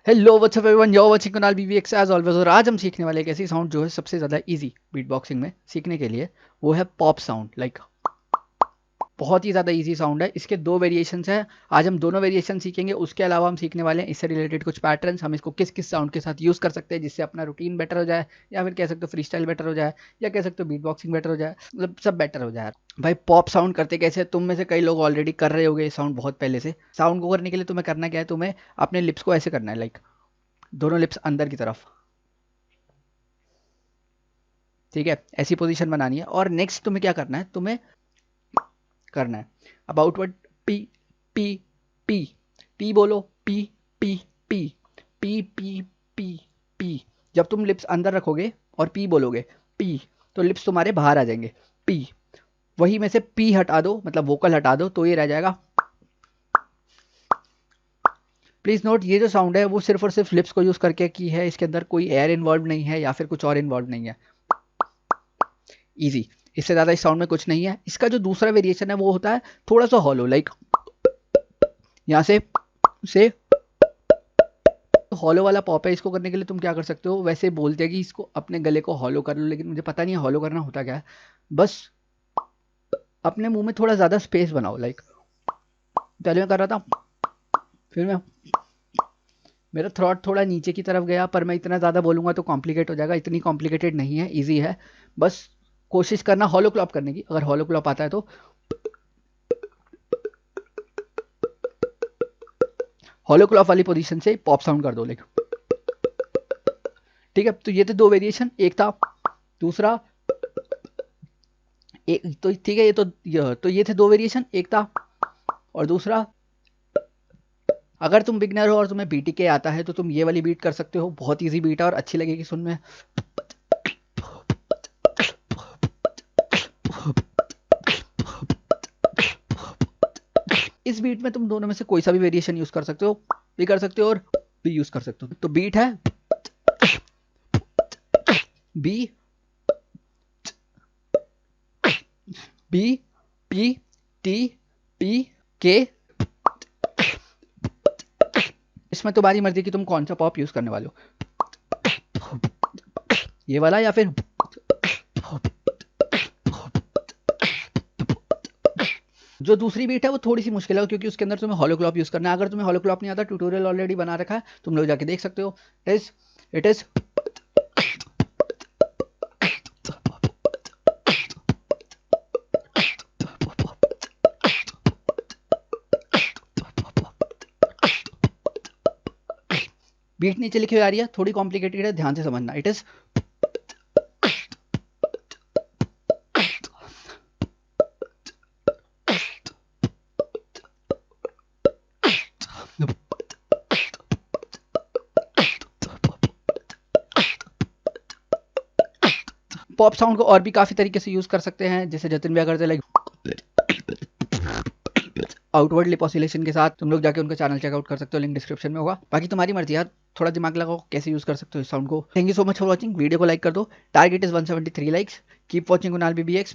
Hello what's up everyone, यो watching Kunal बीवीएक्स as always. और आज हम सीखने वाले एक ऐसी साउंड जो है सबसे ज़्यादा इजी बीट बॉक्सिंग में सीखने के लिए, वो है पॉप साउंड। बहुत ही ज़्यादा इजी साउंड है। इसके दो वेरिएशंस हैं। आज हम दोनों वेरिएशन सीखेंगे। उसके अलावा हम सीखने वाले हैं इससे रिलेटेड कुछ पैटर्न्स, हम इसको किस किस साउंड के साथ यूज़ कर सकते हैं जिससे अपना रूटीन बेटर हो जाए, या फिर कह सकते हो फ्री स्टाइल बेटर हो जाए, या कह सकते हो बीट बॉक्सिंग बेटर हो जाए, मतलब सब बेटर हो जाए। भाई पॉप साउंड करते कैसे? तुम में से कई लोग ऑलरेडी कर रहे होगे ये साउंड बहुत पहले से। साउंड को करने के लिए तुम्हें करना क्या है? तुम्हें अपने लिप्स को ऐसे करना है, दोनों लिप्स अंदर की तरफ, ठीक है, ऐसी पोजीशन बनानी है। और नेक्स्ट तुम्हें क्या करना है? तुम्हें करना है अब outward P P P P बोलो, P P P P P P P. जब तुम लिप्स अंदर रखोगे और पी बोलोगे, पी, तो लिप्स तुम्हारे बाहर आ जाएंगे, पी। वही में से पी हटा दो, मतलब वोकल हटा दो, तो ये रह जाएगा। प्लीज नोट, ये जो साउंड है वो सिर्फ और सिर्फ लिप्स को यूज करके की है। इसके अंदर कोई एयर इन्वॉल्व नहीं है या फिर कुछ और इन्वॉल्व नहीं है। इजी, इससे ज़्यादा इस साउंड में कुछ नहीं है। इसका जो दूसरा वेरिएशन है वो होता है थोड़ा सा हॉलो, यहाँ से हॉलो वाला पॉप है। इसको करने के लिए तुम क्या कर सकते हो? वैसे बोलते हैं कि इसको अपने गले को हॉलो कर लो, लेकिन मुझे पता नहीं है हॉलो करना होता क्या है। बस अपने मुंह में थोड़ा ज़्यादा स्पेस बनाओ। पहले मैं कर रहा था, फिर मेरा थ्रॉट थोड़ा नीचे की तरफ गया, पर मैं इतना ज़्यादा बोलूँगा तो कॉम्प्लिकेट हो जाएगा। इतनी कॉम्प्लिकेटेड नहीं है, ईजी है। बस कोशिश करना हॉलो क्लॉप करने की। अगर हॉलो क्लॉप आता है तो हॉलो क्लॉप वाली पोजीशन से पॉप साउंड कर दो, ठीक है। तो ये थे दो वेरिएशन, एक था दूसरा, एक तो ठीक है। ये थे दो वेरिएशन, एक था और दूसरा। अगर तुम बिगनर हो और तुम्हें बीटीके आता है तो तुम ये वाली बीट कर सकते हो। बहुत इजी बीट है और अच्छी लगेगी सुनने में। इस बीट में तुम दोनों में से कोई सा भी वेरिएशन यूज कर सकते हो, भी कर सकते हो और भी यूज कर सकते हो। तो बीट है B B P T P K. इसमें तुम्हारी मर्जी कि तुम कौन सा पॉप यूज करने वाले हो, ये वाला या फिर जो दूसरी बीट है वो थोड़ी सी मुश्किल है, क्योंकि उसके अंदर तुम्हें हॉलो क्लॉप यूज करना है। अगर तुम्हें हॉलो क्लॉप नहीं आता, ट्यूटोरियल ऑलरेडी बना रखा है, तुम लोग जाके देख सकते हो। इट इज बीट नीचे लिखी हुई आ रही है, थोड़ी कॉम्प्लिकेटेड है, ध्यान से समझना। इट इज पॉप साउंड को और भी काफी तरीके से यूज कर सकते हैं, जैसे जतिन भैया करते, आउटवर्ड लिप ऑसिलेशन के साथ। तुम लोग जाके उनका चैनल चेकआउट कर सकते हो, लिंक डिस्क्रिप्शन में होगा। बाकी तुम्हारी मर्जी यार, थोड़ा दिमाग लगाओ कैसे यूज कर सकते हो इस साउंड को। Thank you so much for watching. Video को लाइक कर दो। Target is 173 likes. Keep watching Kunal बीबीएक्स।